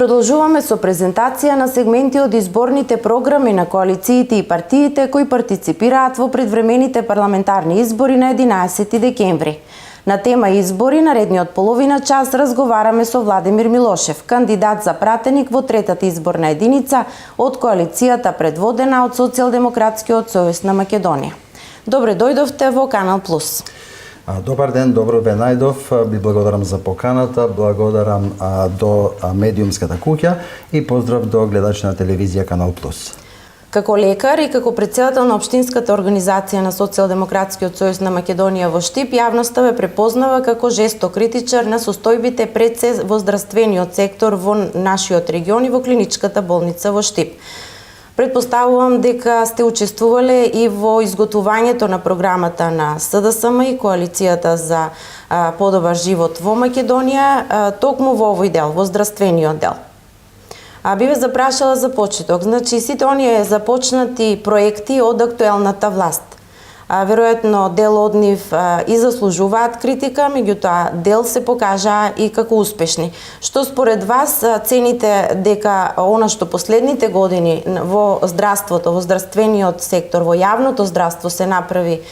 Продолжуваме со презентација на сегменти од изборните програми на коалициите и партиите кои партиципираат во предвремените парламентарни избори на 11 декември. На тема избори, наредниот половина час разговараме со Владимир Милошев, кандидат за пратеник во третата изборна единица од коалицијата предводена од Социјалдемократскиот сојуз на Македонија. Добре дојдовте во Канал Плюс. Добар ден, добро ве најдов. Ви благодарам за поканата, благодарам до медиумската куќа и поздрав до гледачи на телевизија Канал Плюс. Како лекар и како претседател на Општинската организација на Социјалдемократскиот сојуз на Македонија во Штип, јавноста ве препознава како жесток критичар на состојбите пред се во здравствениот сектор во нашиот регион и во клиничката болница во Штип. Предпоставувам дека сте учествувале и во изготвувањето на програмата на СДСМ и коалицијата за подобар живот во Македонија, токму во овој дел, во здравствениот дел. Би ве запрашала за почеток. Значи, сите оние започнати проекти од актуелната власт. Веројатно, дел од нив и заслужуваат критика, меѓутоа дел се покажаа и како успешни. Што според вас цените дека она што последните години во здравството, во здравствениот сектор, во јавното здравство се направи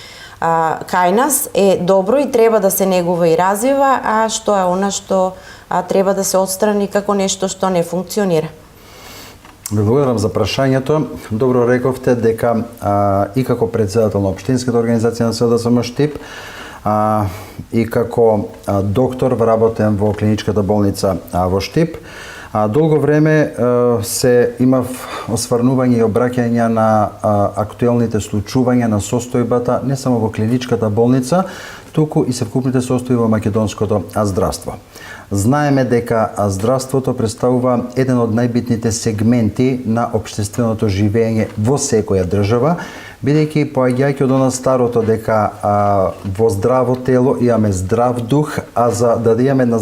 кај нас е добро и треба да се негува и развива, а што е она што треба да се отстрани како нешто што не функционира? Ве благодарам за прашањето. Добро рековте дека и како претседател на Општинската организација на СДСМ Штип и како доктор вработен во клиничката болница во Штип, долго време се имав осврнување и обраќање на актуелните случувања на состојбата не само во клиничката болница, туку и севкупните состојби во македонското здравство. Знаеме дека здравството представува еден од најбитните сегменти на општественото живење во секоја држава, бидејќи поаѓајќи од она старото дека во здраво тело имаме здрав дух, а за да имаме една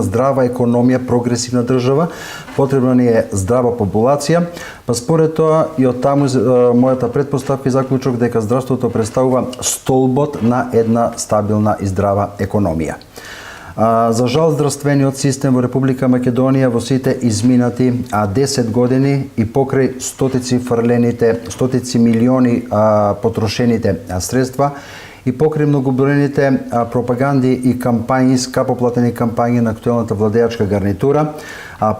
здрава економија, прогресивна држава, потребна ни е здрава популација. Па според тоа и од таму мојата претпоставка и заклучок дека здравството представува столбот на една стабилна и здрава економија. За жал, здравствениот систем во Република Македонија во сите изминати 10 години и покрај стотици милиони потрошените средства и покрај многобројните пропаганди и кампањи, скапоплатени кампањи на актуелната владеачка гарнитура,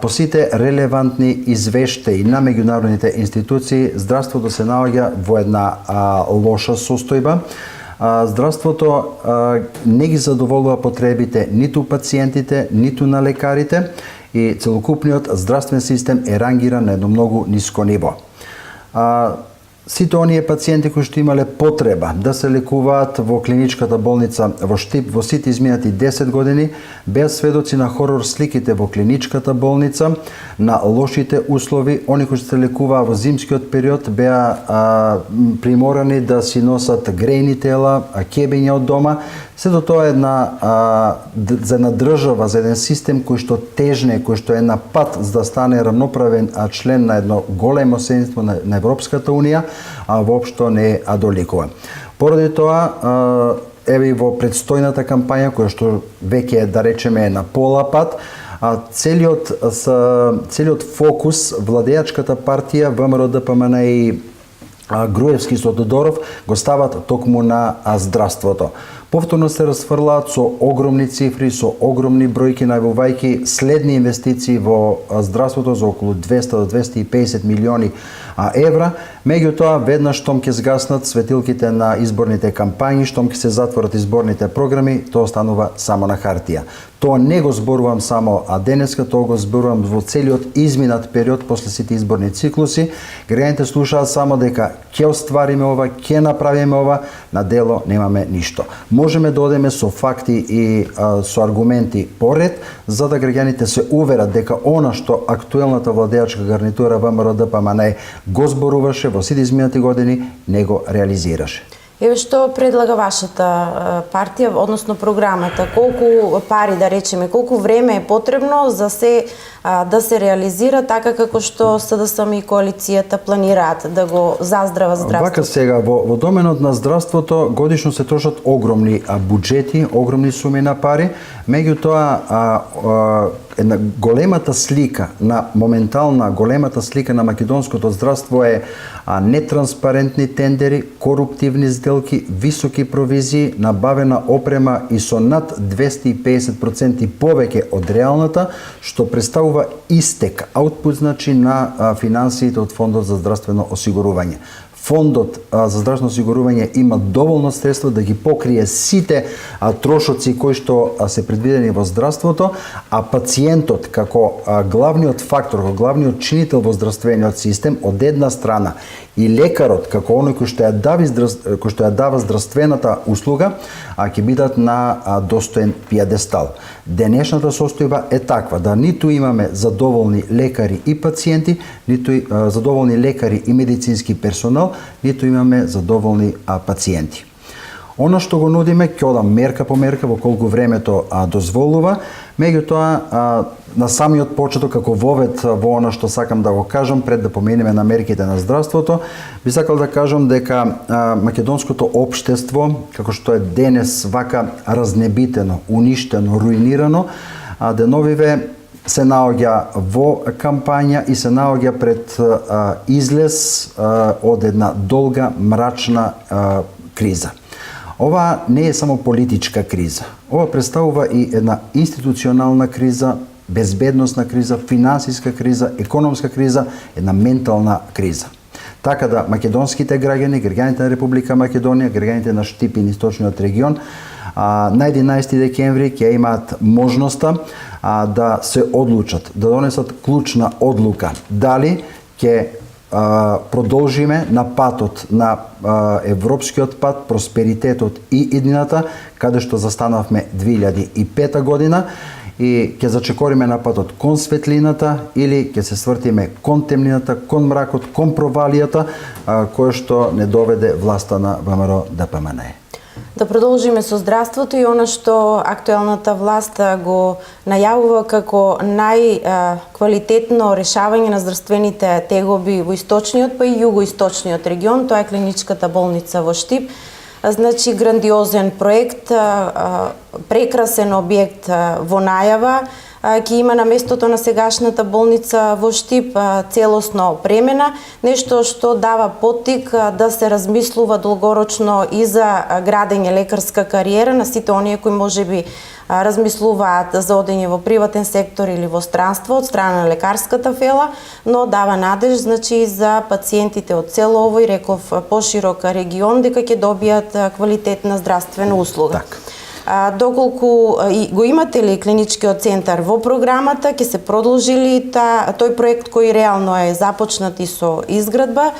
по сите релевантни извештаи на меѓународните институции, здравството се наоѓа во една лоша состојба. Здравството не ги задоволува потребите ниту пациентите, ниту на лекарите и целокупниот здравствен систем е рангиран на едно многу ниско ниво. Сите оние пациенти кои што имале потреба да се лекуваат во клиничката болница во Штип во сите изминати 10 години беа сведоци на хорор сликите во клиничката болница, на лошите услови. Они кои што се лекуваа во зимскиот период беа приморани да си носат грејни тела, кебења од дома. Сето тоа е за една држава, за еден систем кој што тежне, кој што е на пат за да стане рамноправен член на едно големо семејство на Европската унија, а воопшто не адоликува. Поради тоа, еве во предстојната кампања, која што веќе, да речеме, е на пола пат, целиот фокус владеачката партија ВМРО ДПМН и Груевски со Тодоров го стават токму на здравството. Повторно се расфрлаат со огромни цифри, со огромни бројки, најавувајќи следни инвестиции во здравството за околу 200 до 250 милиони евра. Меѓутоа, веднаш штом ќе згаснат светилките на изборните кампањи, штом ќе се затворат изборните програми, тоа останува само на хартија. Тоа не го зборувам само денеска, тоа го зборувам во целиот изминат период после сите изборни циклуси. Граѓаните слушаат само дека ќе оствариме ова, ќе направиме ова, на дело немаме ништо. Можеме да одеме со факти и со аргументи поред, за да граѓаните се уверат дека она што актуелната владеачка гарнитура ВМРО ДПМН го зборуваше во сите изминати години, не го реализираше. Еве што предлага вашата партија, односно програмата? Колку пари, да речеме, колку време е потребно за се да се реализира така како што СДСМ и коалицијата планираат да го заздрават здравството? Вака сега, во доменот на здравството годишно се трошат огромни буџети, огромни суми на пари, меѓутоа една големата слика на големата слика на македонското здравство е нетранспарентни тендери, коруптивни сделки, високи провизии, набавена опрема и со над 250% повеќе од реалната, што представува истек, аутпут значи на финансиите од Фондот за здравствено осигурување. Фондот за здравствено осигурување има доволно средства да ги покрие сите трошоци кои што се предвидени во здравството, а пациентот како главниот фактор, како главниот чинител во здравствениот систем од една страна и лекарот како оној кој што ја дава здравствената услуга, ќе бидат на достоен пиедестал. Денешната состојба е таква да ниту имаме задоволни лекари и пациенти, ниту задоволни лекари и медицински персонал, ниту имаме задоволни пациенти. Оно што го нудиме ќе одам мерка по мерка во колку времето дозволува, меѓутоа на самиот почеток како вовед во она што сакам да го кажам пред да поменеме на мерките на здравството, би сакал да кажам дека македонското општество, како што е денес вака разнебитено, уништено, руинирано, деновиве се наоѓа во кампања и се наоѓа пред излез од една долга, мрачна криза. Ова не е само политичка криза. Ова представува и една институционална криза, безбедносна криза, финансиска криза, економска криза, една ментална криза. Така да македонските граѓани, граѓаните на Република Македонија, граѓаните на Штип и источниот регион, на 11 декември ќе имаат можноста да се одлучат, да донесат клучна одлука. Дали ќе продолжиме на патот на европскиот пат, просперитетот и иднината, каде што застанавме 2005 година и ќе зачекориме на патот кон светлината или ќе се свртиме кон темнината, кон мракот, кон провалијата, која што не доведе власта на ВМРО ДПМНЕ. Да продолжиме со здравството и она што актуелната власт го најавува како најквалитетно решавање на здравствените тегоби во источниот па и југоисточниот регион, тоа е клиничката болница во Штип. Значи грандиозен проект, прекрасен објект во најава, ќе има на местото на сегашната болница во Штип целосно опремена, нешто што дава поттик да се размислува долгорочно и за градење лекарска кариера на сите оние кои можеби размислуваат за одење во приватен сектор или во странство од страна на лекарската фела, но дава надеж значи за пациентите од цело овој, реков, поширок регион дека ќе добијат квалитетна здравствена услуга. Так. Доколку го имате ли клиничкиот центар во програмата, ќе се продолжи ли тој проект кој реално е започнат и со изградба,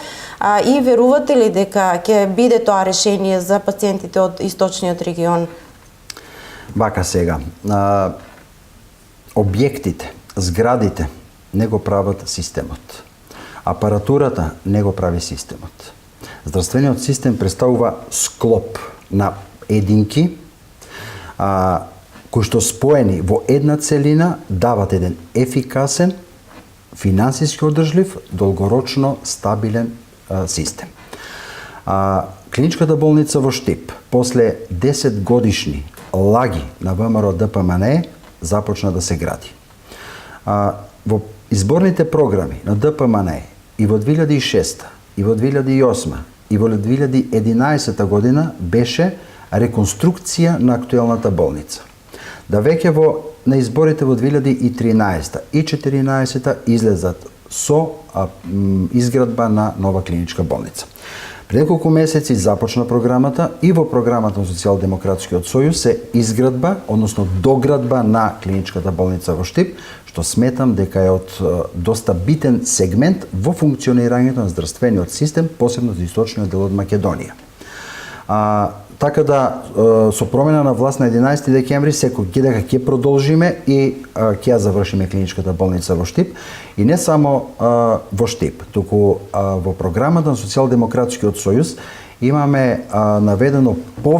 и верувате ли дека ќе биде тоа решение за пациентите од источниот регион? Вака сега, објектите, зградите не го прават системот. Апаратурата не го прави системот. Здравствениот систем представува склоп на единки, кои што споени во една целина дават еден ефикасен, финансиски одржлив, долгорочно стабилен систем. Клиничката болница во Штип, после 10 годишни лаги на ВМРО ДПМНЕ, започна да се гради. Во изборните програми на ДПМНЕ и во 2006, и во 2008, и во 2011 година беше реконструкција на актуелната болница. Да веќе на изборите во 2013 и 2014 излезат со изградба на нова клиничка болница. Пред неколку месеци започна програмата и во програмата на Социјалдемократскиот сојуз се изградба, односно доградба на клиничката болница во Штип, што сметам дека е од доста битен сегмент во функционирањето на здравствениот систем, посебно за источниот дел од Македонија. Така да, со промена на власт на 11 декември, секој дека ќе продолжиме и ќе ја завршиме клиничката болница во Штип. И не само во Штип, туку во програмата на Социјалдемократскиот сојуз имаме наведено во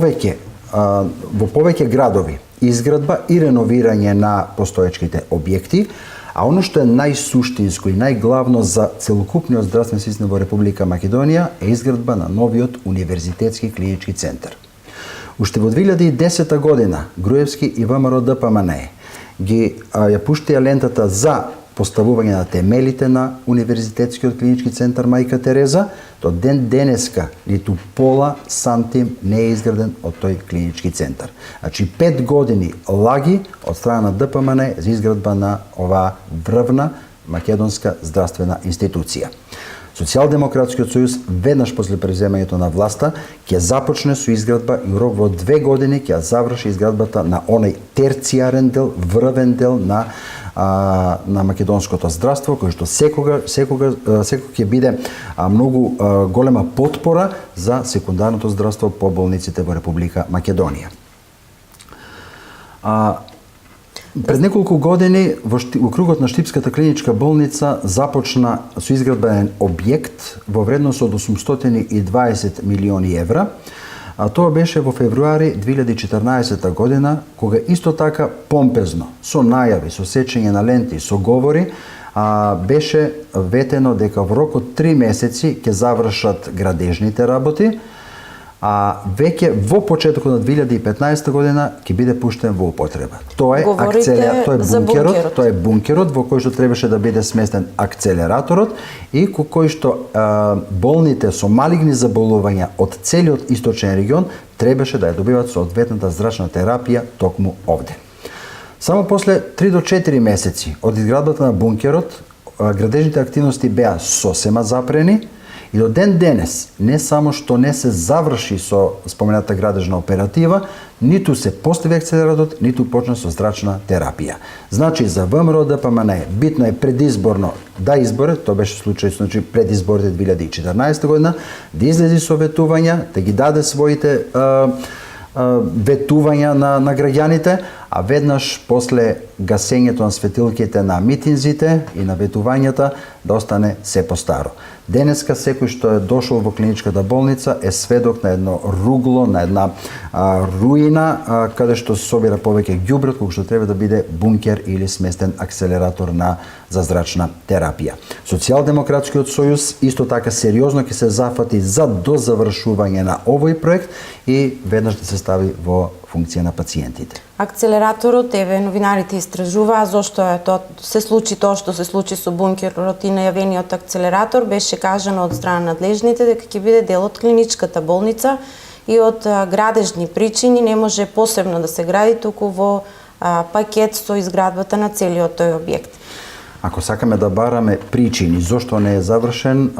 повеќе градови изградба и реновирање на постоечките објекти, а оно што е најсуштинско и најглавно за целокупниот здравствен систем во Република Македонија е изградба на новиот универзитетски клинички центар. Уште во 2010 година Груевски и ВМРО ДПМНЕ ги ја пуштија лентата за поставување на темелите на Универзитетскиот клинички центар Мајка Тереза, до ден денеска ниту пола сантим не е изграден од тој клинички центар. Значи 5 години лаги од страна на ДПМН за изградба на оваа врвна македонска здравствена институција. Социјалдемократскиот сојуз веднаш после преземањето на власта ќе започне со изградба и рок во 2 години ќе заврши изградбата на оној терцијарен дел, врвен дел на македонското здравство, кој што секога ќе биде многу голема потпора за секундарното здравство по болниците во Република Македонија. Пред неколку години во кругот на Штипската клиничка болница започна со изградбен објект во вредност од 820 милиони евра, а тоа беше во февруари 2014 година, кога исто така помпезно, со најави, со сечење на ленти, со говори, беше ветено дека во рок од 3 месеци ќе завршат градежните работи, а веќе во почетокот на 2015 година ќе биде пуштен во употреба. Тоа е бункерот, тоа е бункерот во кој што требаше да биде сместен акцелераторот и кој што болните со малигни заболувања од целиот источен регион требаше да ја добиваат соодветната зрачна терапија токму овде. Само после 3 до 4 месеци од изградбата на бункерот, градежните активности беа сосема запрени, и до ден денес не само што не се заврши со спомената градежна оператива, ниту се постави акцелераторот, ниту почна со зрачна терапија. Значи за ВМРО ДПМН битно е предизборно да изборе, тоа беше случај значи пред изборите 2014 година, да излези со ветувања, да ги даде своите ветувања на граѓаните, а веднаш после гасењето на светилките на митинзите и на ветувањата да остане се постаро. Денеска секој што е дошол во клиничката болница е сведок на едно ругло, на една руина, каде што се собира повеќе ѓубрет, кога што треба да биде бункер или сместен акцелератор за зрачна терапија. Социјалдемократскиот сојуз исто така сериозно ќе се зафати за дозавршување на овој проект и веднаш да се стави во функција на пациентите. Акцелераторот, еве новинарите истражуваа зошто се случи тоа што се случи со бункерот и најавениот акцелератор, беше кажано од страна на надлежните дека ќе биде дел од клиничката болница и од градежни причини не може посебно да се гради туку во пакет со изградбата на целиот тој објект. Ако сакаме да бараме причини зошто не е завршен,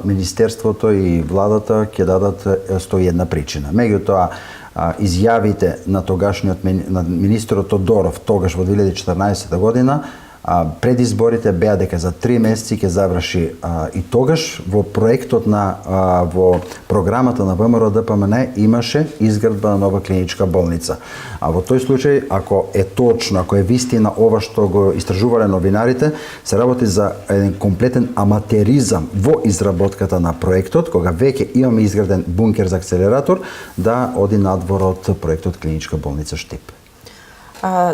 Министерството и владата ќе дадат 101 причина. Меѓутоа, изјавите на тогашниот министерот Тодоров тогаш во 2014 година пред изборите беа дека за 3 месеци ќе заврши и тогаш во проектот во програмата на ВМРО ДПМН имаше изградба на нова клиничка болница. А во тој случај, ако е точно, ако е вистина ова што го истражувале новинарите, се работи за еден комплетен аматеризам во изработката на проектот, кога веќе имаме изграден бункер за акцелератор, да оди надвор од проектот клиничка болница Штип.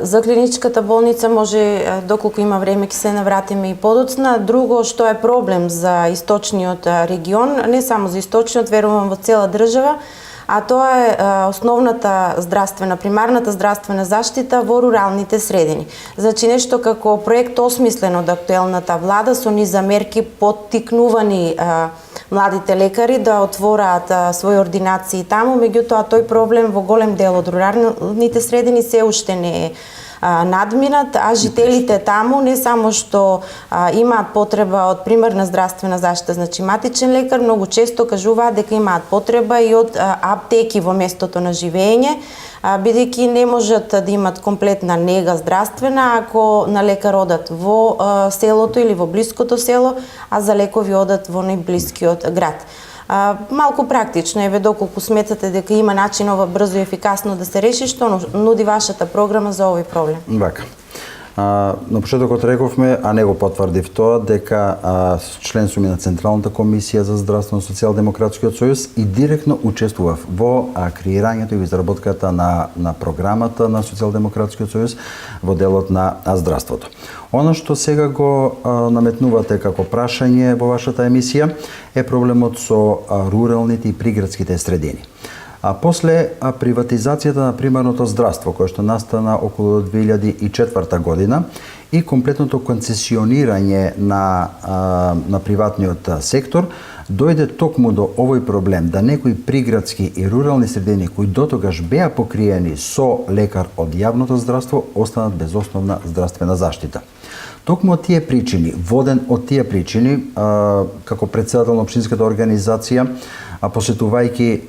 За клиничката болница може, доколку има време, ќе се навратиме и подоцна. Друго што е проблем за источниот регион, не само за источниот, верувам во цела држава, а тоа е основната здравствена, примарната здравствена заштита во руралните средини. Значи нешто како проект осмислен од актуелната влада со низа мерки поттикнувани младите лекари да отвораат своји ординации таму, меѓутоа тој проблем во голем дел од руралните средини се уште не е надминат, а жителите таму не само што имаат потреба од примарна здравствена заштита, значи матичен лекар, многу често кажуваат дека имаат потреба и од аптеки во местото на живење, бидејќи не можат да имат комплетна нега здравствена ако на лекар одат во селото или во блиското село, а за лекови одат во најблискиот град. Малку практично, еве доколку сметате дека има начин ова брзо и ефикасно да се реши, што нуди вашата програма за овој проблем? Вака. На почетокот рековме, а не го потврдив тоа, дека член сум и на Централната комисија за здравствено социјалдемократскиот сојуз и директно учествував во креирањето и изработката на програмата на Социјалдемократскиот сојуз во делот на здравството. Оно што сега го наметнувате како прашање во вашата емисија е проблемот со руралните и приградските средини. А после приватизацијата на примарното здравство, кој што настана околу 2004 година, и комплетното концесионирање на приватниот сектор, дојде токму до овој проблем да некои приградски и рурални средини кои дотогаш беа покриени со лекар од јавното здравство, останат без основна здравствена заштита. Токму од тие причини, воден од тие причини, како председател на општинската организација, посетувајќи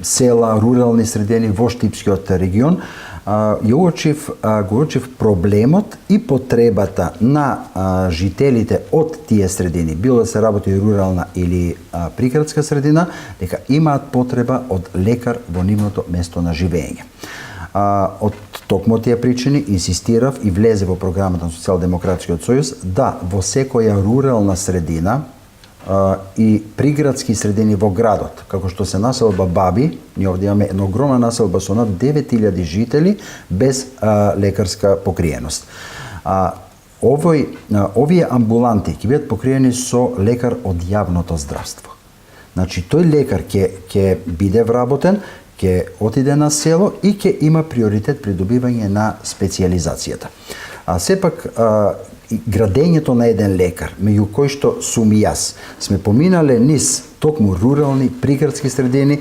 села, рурални средини во Штипскиот регион, го уочив проблемот и потребата на жителите од тие средини, било да се работи рурална или приградска средина, дека имаат потреба од лекар во нивното место на живење. Од токму тие причини инсистирав и влезе во програмата на Социјалдемократскиот сојуз да во секоја рурална средина и приградски средини во градот, како што се населба Баби, ние овде имаме една огромна населба со над 9000 жители без лекарска покриеност. Овие амбуланти ќе бидат покриени со лекар од јавното здравство. Значи, тој лекар ќе биде вработен, ќе отиде на село и ќе има приоритет при добивање на специјализацијата. Сепак, градењето на еден лекар, меѓу кој што сум и јас, сме поминале низ токму рурални, приградски средини,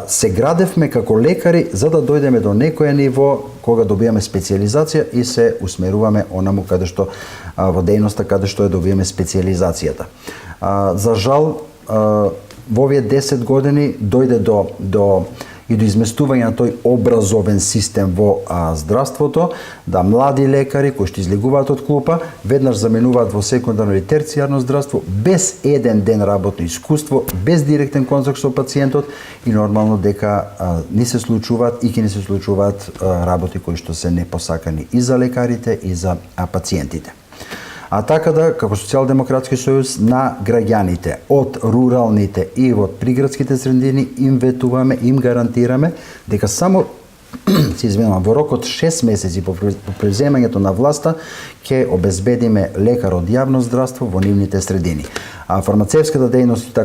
се градевме како лекари за да дојдеме до некоја ниво кога добиваме специјализација и се усмеруваме онаму каде што во дејноста каде што ја добиваме специјализацијата. За жал, во овие 10 години дојде до изместување на тој образовен систем во здравството, да млади лекари кои што излегуваат од клупа, веднаш заменуваат во секундарно или терцијарно здравство, без еден ден работно искуство, без директен контакт со пациентот и нормално дека ни се случуваат и ќе ни се случуваат работи кои што се непосакани и за лекарите и за пациентите. Така да, како Социјалдемократски сојуз на граѓаните од руралните и од приградските средини им ветуваме, им гарантираме дека само во рок од 6 месеци по преземањето на власта ќе обезбедиме лекар од јавно здравство во нивните средини. Фармацевската дејност е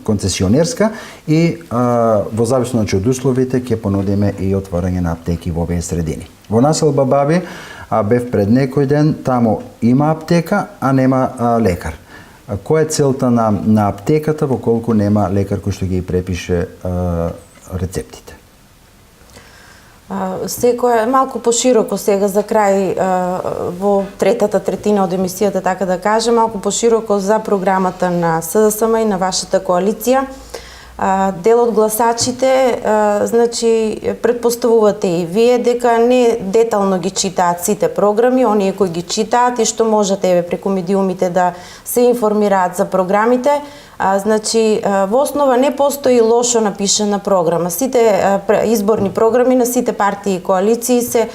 концесионерска и во зависно од условите ќе понудиме и отворање на аптеки во овие средини. Во населба Баби бев пред некој ден, таму има аптека, а нема лекар. Која е целта на аптеката во колку нема лекар кој што ги препише рецептите? Секој малку пошироко сега за крај во третата третина од емисијата, така да кажем, малку пошироко за програмата на СДСМ и на вашата коалиција. Дел од гласачите, значи, предпоставувате и вие дека не детално ги читаат сите програми, оние кои ги читаат и што можете преку медиумите да се информираат за програмите. Значи, во основа не постои лошо напишана програма. Сите изборни програми на сите партии и коалиции се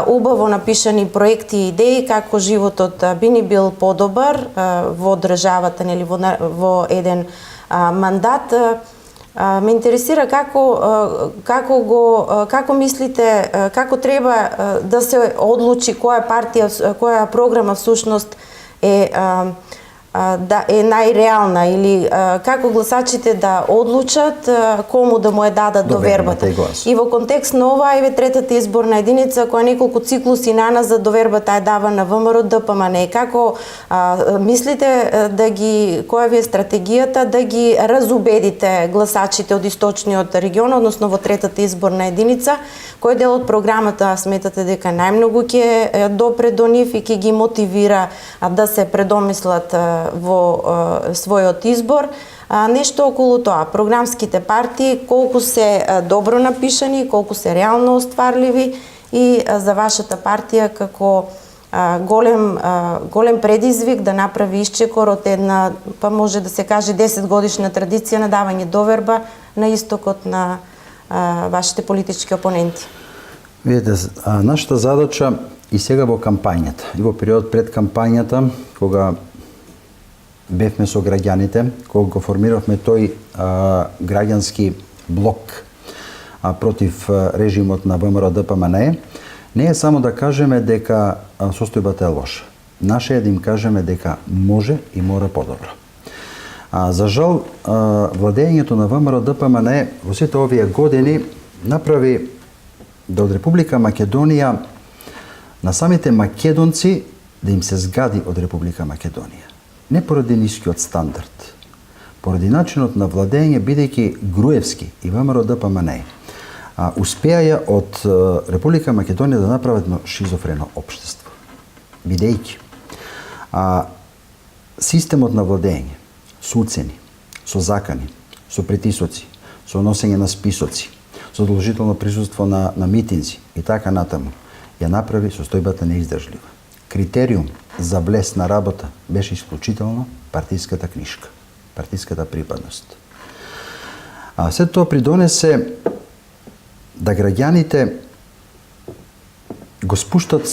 убаво напишани проекти и идеи како животот би ни бил подобар во државата, нели, во еден мандат. Ме интересира како мислите, како треба да се одлучи која партија, која програма всушност е најреална, или како гласачите да одлучат кому да му е дадат довербата. И во контекст на ова, еве третата изборна единица која неколку циклуси наназад довербата е дава на ВМРО ДПМН. Како мислите која ви е стратегијата да ги разубедите гласачите од источниот регион, односно во третата изборна единица, кој дел од програмата сметате дека најмногу ќе допре до нив и ќе ги мотивира да се предомислат во својот избор? Нешто околу тоа, програмските партии, колку се добро напишани, колку се реално остварливи и за вашата партија како голем предизвик да направи исчекор од една, па може да се каже 10 годишна традиција на давање доверба на истокот на вашите политички опоненти? Видете, нашата задача и сега во кампањата, и во период пред кампањата, кога бевме со граѓаните, кога го формиравме тој граѓански блок против режимот на ВМРО ДПМН, не е само да кажеме дека состојбата е лоша. Наше е да им кажеме дека може и мора подобро. За жал, владењето на ВМРО ДПМН во сите овие години направи да од Република Македонија на самите македонци да им се згади од Република Македонија. Не поради нискиот стандард, поради начинот на владење, бидејќи Груевски и ВМРО ДПМН успеаја од Република Македонија да направат едно шизофрено општество. Бидејќи системот на владење со уцени, со закани, со притисоци, со носење на списоци, со задолжително присуство на митинзи и така натаму, ја направи состојбата неиздржлива. Критериум за влез на работа беше исклучително партиската книшка, партиската припадност. Сето тоа придонесе да граѓаните го спуштат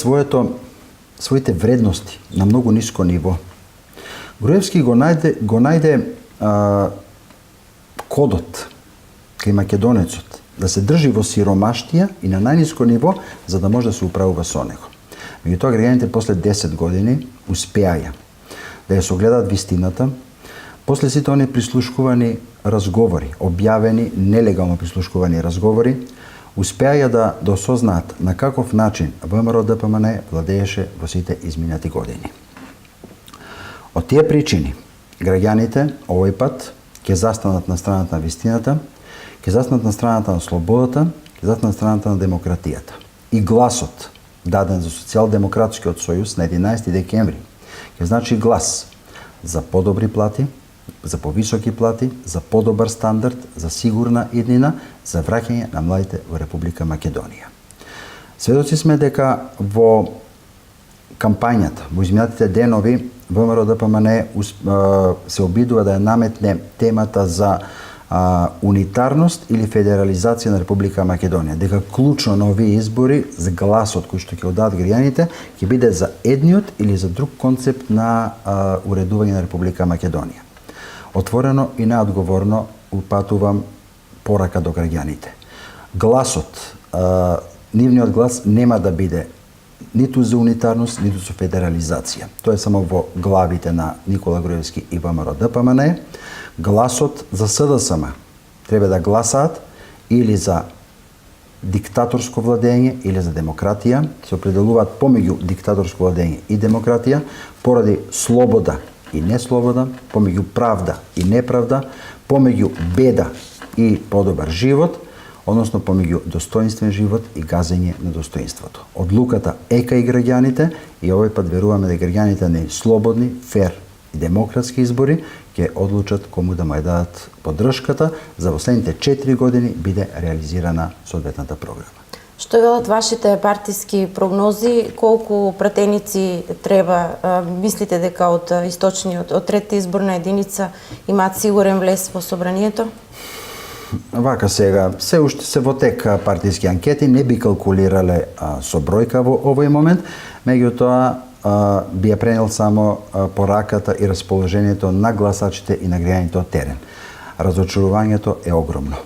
своите вредности на многу ниско ниво. Груевски го најде кодот кај македонецот да се држи во сиромаштија и на најниско ниво за да може да се управува со него. Меѓутоа граѓаните после 10 години успеаја да ја согледаат вистината, после сите оние прислушкувани разговори, објавени нелегално прислушкувани разговори, успеаја да осознаат на каков начин ВМРО ДПМН владееше во сите изминати години. Од тие причини, граѓаните овој пат ќе застанат на страната на вистината, ќе застанат на страната на слободата, ќе застанат на страната на демократијата. И гласот даден за Социјалдемократскиот сојуз на 11 декември ќе значи глас за подобри плати, за повисоки плати, за подобар стандард, за сигурна иднина, за враќање на младите во Република Македонија. Сведоци сме дека во кампањата, во изминатите денови, ВМРО ДПМН се обидува да ја наметне темата за унитарност или федерализација на Република Македонија. Дека клучно на овие избори за гласот кој што ќе одадат граѓаните ќе биде за едниот или за друг концепт на уредување на Република Македонија. Отворено и неодговорно упатувам порака до граѓаните. Гласот, нивниот глас нема да биде ниту за унитарност, ниту за федерализација. Тоа е само во главите на Никола Груевски и ВМРО ДПМН. Гласот за СДСМ треба да гласаат или за диктаторско владење или за демократија, се определуваат помеѓу диктаторско владење и демократија, поради слобода и неслобода, помеѓу правда и неправда, помеѓу беда и подобар живот, односно помеѓу достоинствен живот и газење на достоинството. Одлуката е кај граѓаните и овој пат веруваме дека граѓаните на слободни, фер и демократски избори ќе одлучат кому да му ја дадат поддршката за во следните 4 години биде реализирана соодветната програма. Што велат вашите партиски прогнози, колку пратеници треба, мислите дека од источниот, од третата изборна единица имаат сигурен влез во собранието? Вака сега, се уште се во тек партиски анкети, не би калкулирале со бројка во овој момент, меѓутоа би ја пренел само пораката и расположението на гласачите и на граѓаните од терен. Разочарувањето е огромно.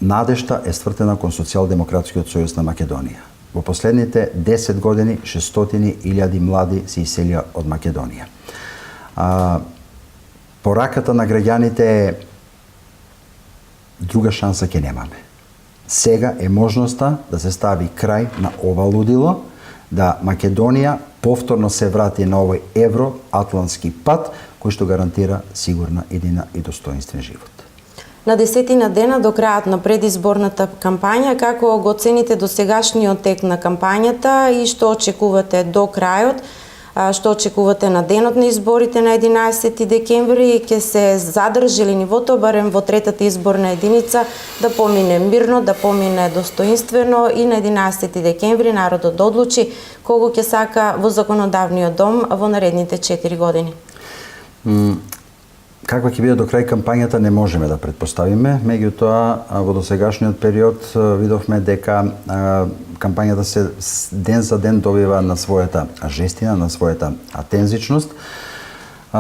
Надежта е ствртена кон Социјалдемократскиот сојуз на Македонија. Во последните 10 години 600.000 млади се иселија од Македонија. Пораката на граѓаните е друга шанса ќе немаме. Сега е можноста да се стави крај на ова лудило, да Македонија повторно се врати на овој евроатлантски пат кој што гарантира сигурна иднина и достоинствен живот. На 10 дена до крајот на предизборната кампања, како го оцените досегашниот тек на кампањата и што очекувате до крајот? Што очекувате на денот на изборите на 11 декември? Ќе се задржи ли нивото, барем во третата изборна единица, да помине мирно, да помине достоинствено и на 11 декември народот да одлучи кого ќе сака во законодавниот дом во наредните 4 години? Каква ќе биде до крај кампањата не можеме да претпоставиме, меѓутоа во досегашниот период видовме дека кампањата се ден за ден добива на својата жестина, на својата тензичност.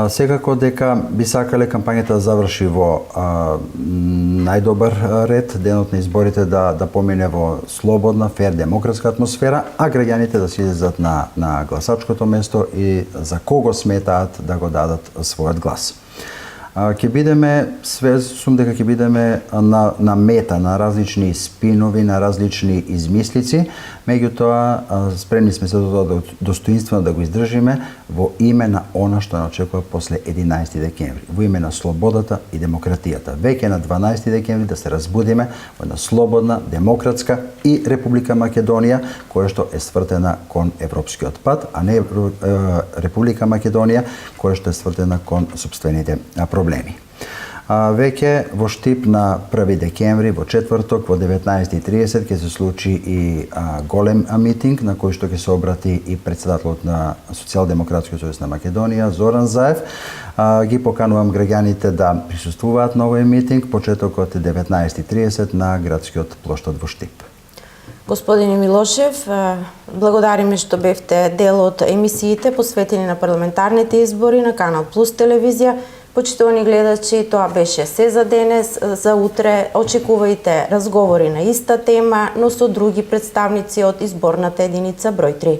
Секако дека би сакале кампањата да заврши во најдобар ред, денот на изборите да помине во слободна, фер, демократска атмосфера, а граѓаните да се излезат на гласачкото место и за кого сметаат да го дадат својот глас. Ќе бидеме, сум дека ќе бидеме на мета на различни спинови, на различни измислици, меѓутоа спремни сме се до тоа достоинствено да го издржиме во име на она што не очекува после 11 декември, во име на слободата и демократијата. Веќе на 12 декември да се разбудиме во една слободна, демократска и Република Македонија, која што е свртена кон европскиот пат, а не Република Македонија, која што е свртена кон сопствените проблеми. Веќе во Штип на 1 декември, во четврток, во 19:30 ќе се случи и голем митинг на кој што ќе се обрати и председателот на Социјалдемократскиот сојуз на Македонија, Зоран Заев. Ги поканувам граѓаните да присуствуваат на овој митинг. Почетокот е 19:30 на градскиот плоштад во Штип. Господине Милошев, благодариме што бевте дел од емисиите посветени на парламентарните избори на Канал Плюс телевизија. Почитувани гледачи, тоа беше се за денес. За утре очекувајте разговори на иста тема, но со други представници од изборната единица број 3.